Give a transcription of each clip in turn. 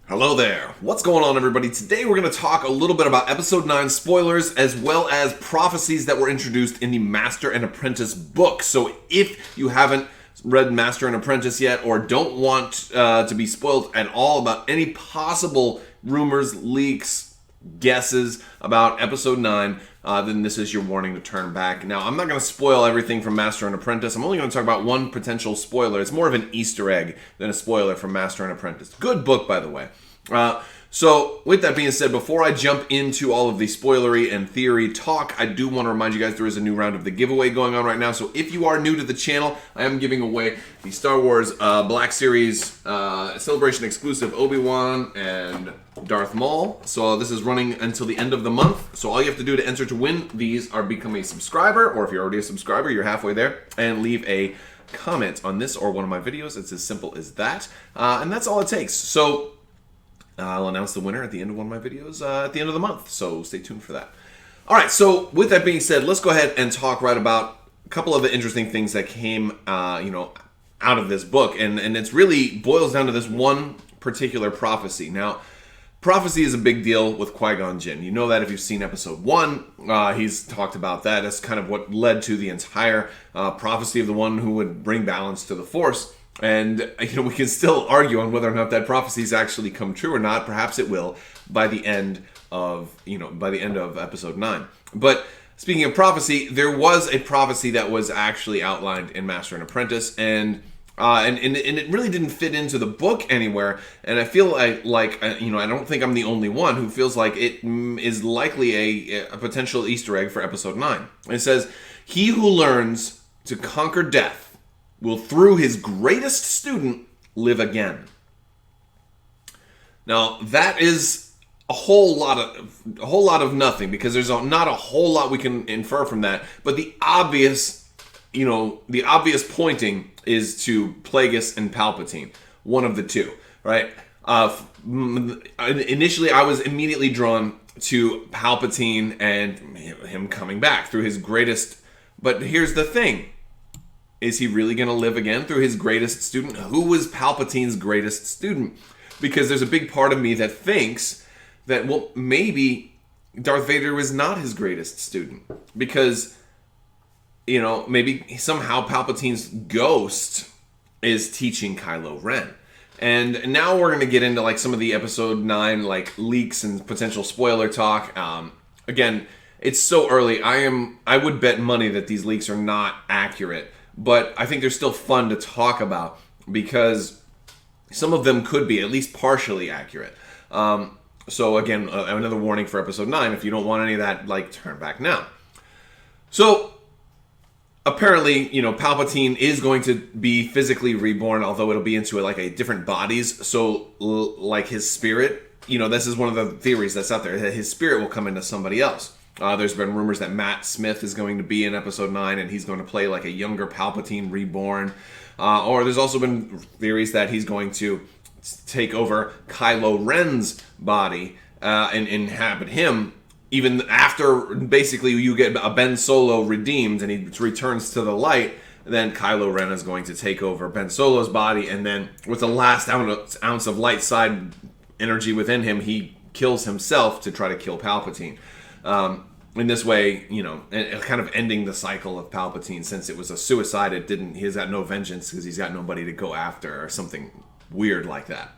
Hello there. What's going on, everybody? Today we're going to talk a little bit about Episode 9 spoilers as well as prophecies that were introduced in the Master and Apprentice book. So if you haven't read Master and Apprentice yet or don't want to be spoiled at all about any possible rumors, leaks, guesses about Episode 9, then this is your warning to turn back. Now, I'm not going to spoil everything from Master and Apprentice. I'm only going to talk about one potential spoiler. It's more of an Easter egg than a spoiler from Master and Apprentice. Good book, by the way. So, with that being said, before I jump into all of the spoilery and theory talk, I do want to remind you guys there is a new round of the giveaway going on right now. So, if you are new to the channel, I am giving away the Star Wars Black Series Celebration exclusive Obi-Wan and Darth Maul. So, this is running until the end of the month. So, all you have to do to enter to win these are become a subscriber, or if you're already a subscriber, you're halfway there, and leave a comment on this or one of my videos. It's as simple as that. And that's all it takes. So, I'll announce the winner at the end of one of my videos at the end of the month, so stay tuned for that. All right, so with that being said, let's go ahead and talk right about a couple of the interesting things that came, out of this book, and it's really boils down to this one particular prophecy. Now, prophecy is a big deal with Qui-Gon Jinn. You know that if you've seen Episode 1, he's talked about that. That's kind of what led to the entire prophecy of the one who would bring balance to the Force. And, we can still argue on whether or not that prophecy's actually come true or not. Perhaps it will by the end of, Episode 9. But speaking of prophecy, there was a prophecy that was actually outlined in Master and Apprentice, and it really didn't fit into the book anywhere. And I feel like I don't think I'm the only one who feels like it is likely a potential Easter egg for Episode 9. It says, "He who learns to conquer death will through his greatest student live again." Now, that is a whole lot of nothing, because there's not a whole lot we can infer from that. But the obvious pointing is to Plagueis and Palpatine, one of the two, right? Initially, I was immediately drawn to Palpatine and him coming back through his greatest. But here's the thing. Is he really going to live again through his greatest student? Who was Palpatine's greatest student? Because there's a big part of me that thinks that, well, maybe Darth Vader was not his greatest student. Because, maybe somehow Palpatine's ghost is teaching Kylo Ren. And now we're going to get into, some of the Episode 9, leaks and potential spoiler talk. Again, it's so early. I would bet money that these leaks are not accurate. But I think they're still fun to talk about because some of them could be at least partially accurate. So again, another warning for Episode 9. If you don't want any of that, turn back now. So apparently, Palpatine is going to be physically reborn, although it'll be into a different bodies. So his spirit, this is one of the theories that's out there, that his spirit will come into somebody else. There's been rumors that Matt Smith is going to be in Episode 9 and he's going to play a younger Palpatine reborn. Or there's also been theories that he's going to take over Kylo Ren's body and inhabit him. Even after basically you get a Ben Solo redeemed and he returns to the light, then Kylo Ren is going to take over Ben Solo's body, and then with the last ounce of light side energy within him, he kills himself to try to kill Palpatine. In this way, kind of ending the cycle of Palpatine, since it was a suicide. He's got no vengeance because he's got nobody to go after or something weird like that.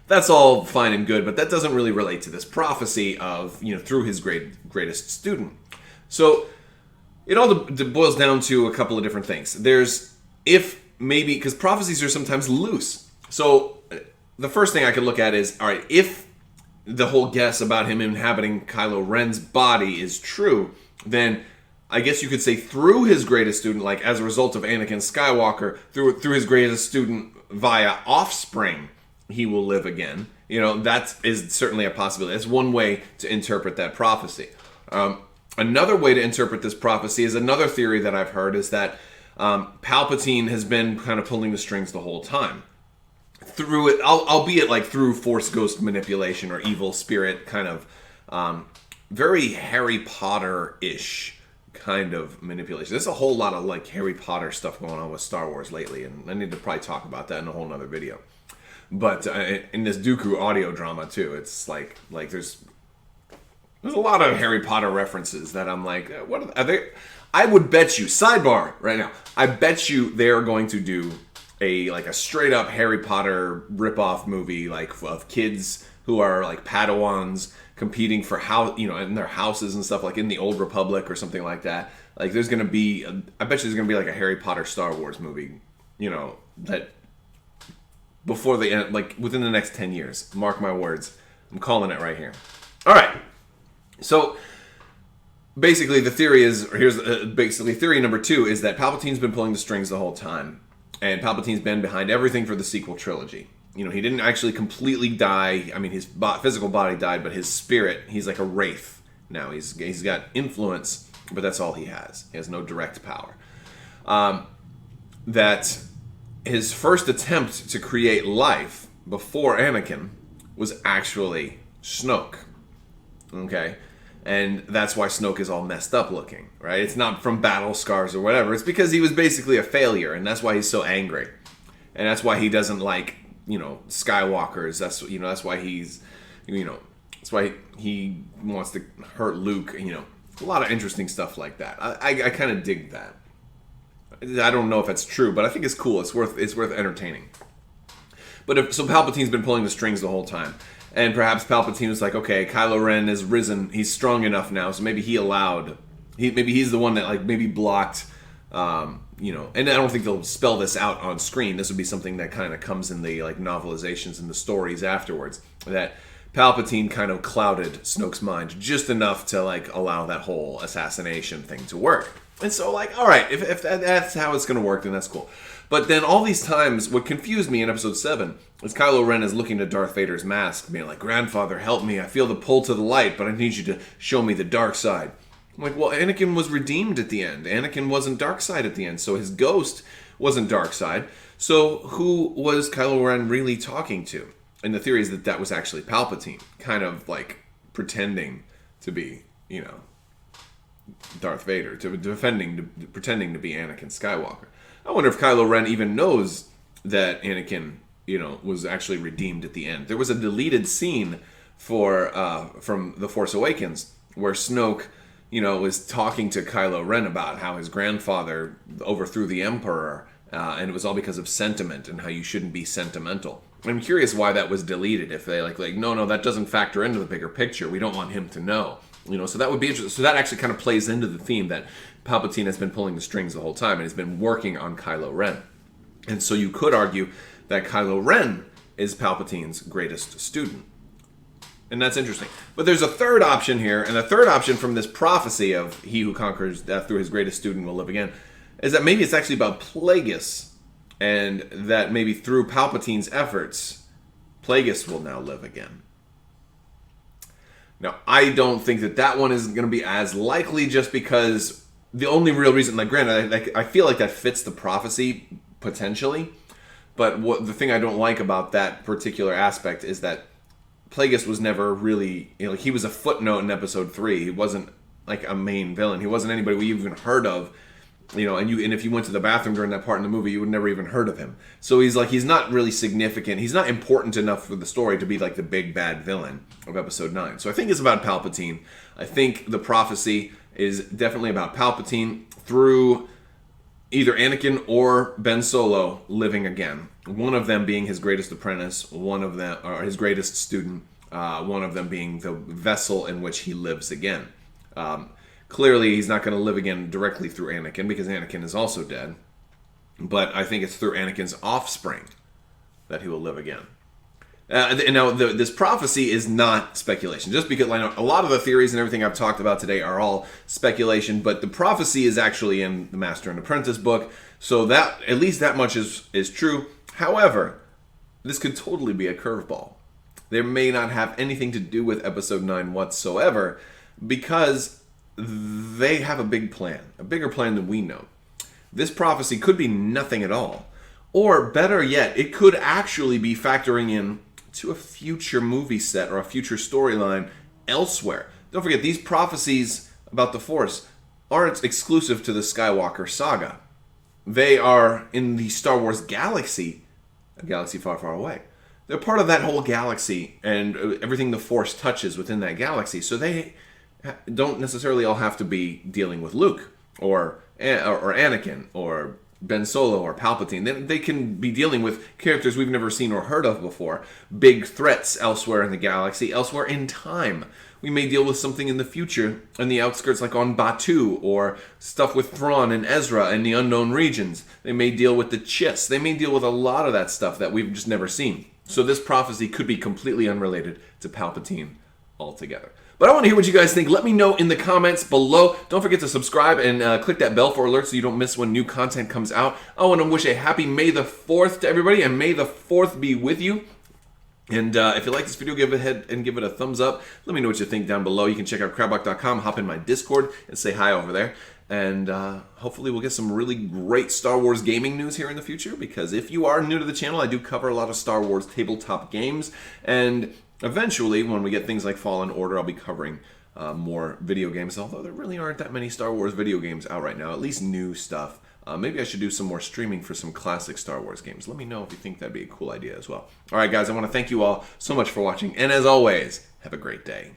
That's all fine and good, but that doesn't really relate to this prophecy of, through his greatest student. So it all boils down to a couple of different things. Because prophecies are sometimes loose. So the first thing I could look at is, all right, if the whole guess about him inhabiting Kylo Ren's body is true, then I guess you could say through his greatest student, as a result of Anakin Skywalker, through his greatest student via offspring, he will live again. That is certainly a possibility. That's one way to interpret that prophecy. Another way to interpret this prophecy is another theory that I've heard, is that Palpatine has been kind of pulling the strings the whole time. Through it, albeit through Force Ghost manipulation or evil spirit kind of very Harry Potter-ish kind of manipulation. There's a whole lot of Harry Potter stuff going on with Star Wars lately, and I need to probably talk about that in a whole nother video. But in this Dooku audio drama too, it's like there's a lot of Harry Potter references that I'm like, what are they? I would bet you, sidebar right now, I bet you they're going to do a straight up Harry Potter ripoff movie, like of kids who are like Padawans competing for in their houses and stuff, like in the Old Republic or something like that. Like there's gonna be, I bet you there's gonna be like a Harry Potter Star Wars movie, that before the end, like within the next 10 years. Mark my words. I'm calling it right here. All right. So basically, the theory is, theory number 2 is that Palpatine's been pulling the strings the whole time, and Palpatine's been behind everything for the sequel trilogy. He didn't actually completely die. I mean, his physical body died, but his spirit, he's like a wraith now. He's got influence, but that's all he has. He has no direct power. That his first attempt to create life before Anakin was actually Snoke. Okay? And that's why Snoke is all messed up looking, right? It's not from battle scars or whatever. It's because he was basically a failure, and that's why he's so angry. And that's why he doesn't like, Skywalkers. That's why he's, that's why he wants to hurt Luke. A lot of interesting stuff like that. I kind of dig that. I don't know if that's true, but I think it's cool. It's worth entertaining. But so Palpatine's been pulling the strings the whole time. And perhaps Palpatine was like, okay, Kylo Ren has risen. He's strong enough now, so maybe maybe he's the one that maybe blocked, and I don't think they'll spell this out on screen. This would be something that kind of comes in the novelizations and the stories afterwards. That Palpatine kind of clouded Snoke's mind just enough to allow that whole assassination thing to work. And so all right, if that's how it's going to work, then that's cool. But then all these times, what confused me in Episode 7 is Kylo Ren is looking at Darth Vader's mask, being like, "Grandfather, help me. I feel the pull to the light, but I need you to show me the dark side." I'm like, well, Anakin was redeemed at the end. Anakin wasn't dark side at the end, so his ghost wasn't dark side. So who was Kylo Ren really talking to? And the theory is that was actually Palpatine, kind of pretending to be, Darth Vader, pretending to be Anakin Skywalker. I wonder if Kylo Ren even knows that Anakin, was actually redeemed at the end. There was a deleted scene from The Force Awakens where Snoke, was talking to Kylo Ren about how his grandfather overthrew the Emperor, and it was all because of sentiment and how you shouldn't be sentimental. I'm curious why that was deleted. If they no, that doesn't factor into the bigger picture. We don't want him to know. So that would be interesting. So that actually kind of plays into the theme that Palpatine has been pulling the strings the whole time and has been working on Kylo Ren. And so you could argue that Kylo Ren is Palpatine's greatest student. And that's interesting. But there's a third option here, and the third option from this prophecy of he who conquers death through his greatest student will live again, is that maybe it's actually about Plagueis, and that maybe through Palpatine's efforts, Plagueis will now live again. Now, I don't think that one is going to be as likely, just because the only real reason, granted, I feel like that fits the prophecy, potentially, but the thing I don't like about that particular aspect is that Plagueis was never really, he was a footnote in Episode 3. He wasn't a main villain. He wasn't anybody we even heard of, and if you went to the bathroom during that part in the movie, you would never even heard of him. So he's not really significant. He's not important enough for the story to be the big bad villain of Episode 9. So I think it's about Palpatine. I think the prophecy is definitely about Palpatine through either Anakin or Ben Solo living again. One of them being his greatest apprentice, one of them, or his greatest student, one of them being the vessel in which he lives again. Clearly, he's not going to live again directly through Anakin, because Anakin is also dead. But I think it's through Anakin's offspring that he will live again. And now, this prophecy is not speculation. Just because a lot of the theories and everything I've talked about today are all speculation, but the prophecy is actually in the Master and Apprentice book, so that at least that much is true. However, this could totally be a curveball. There may not have anything to do with Episode 9 whatsoever, because they have a big plan, a bigger plan than we know. This prophecy could be nothing at all. Or better yet, it could actually be factoring in to a future movie set or a future storyline elsewhere. Don't forget, these prophecies about the Force aren't exclusive to the Skywalker saga. They are in the Star Wars galaxy, a galaxy far, far away. they're part of that whole galaxy and everything the Force touches within that galaxy. So they don't necessarily all have to be dealing with Luke or Anakin or Ben Solo or Palpatine. They can be dealing with characters we've never seen or heard of before. Big threats elsewhere in the galaxy, elsewhere in time. We may deal with something in the future in the outskirts, like on Batuu, or stuff with Thrawn and Ezra in the unknown regions. They may deal with the Chiss. They may deal with a lot of that stuff that we've just never seen. So this prophecy could be completely unrelated to Palpatine altogether. But I want to hear what you guys think. Let me know in the comments below. Don't forget to subscribe and click that bell for alerts so you don't miss when new content comes out. I want to wish a happy May the 4th to everybody, and May the 4th be with you. And if you like this video, give it ahead and give it a thumbs up. Let me know what you think down below. You can check out Crabbok.com, hop in my Discord, and say hi over there. And hopefully we'll get some really great Star Wars gaming news here in the future, because if you are new to the channel, I do cover a lot of Star Wars tabletop games. And eventually, when we get things like Fallen Order, I'll be covering more video games, although there really aren't that many Star Wars video games out right now, at least new stuff. Maybe I should do some more streaming for some classic Star Wars games. Let me know if you think that'd be a cool idea as well. All right, guys, I want to thank you all so much for watching. And as always, have a great day.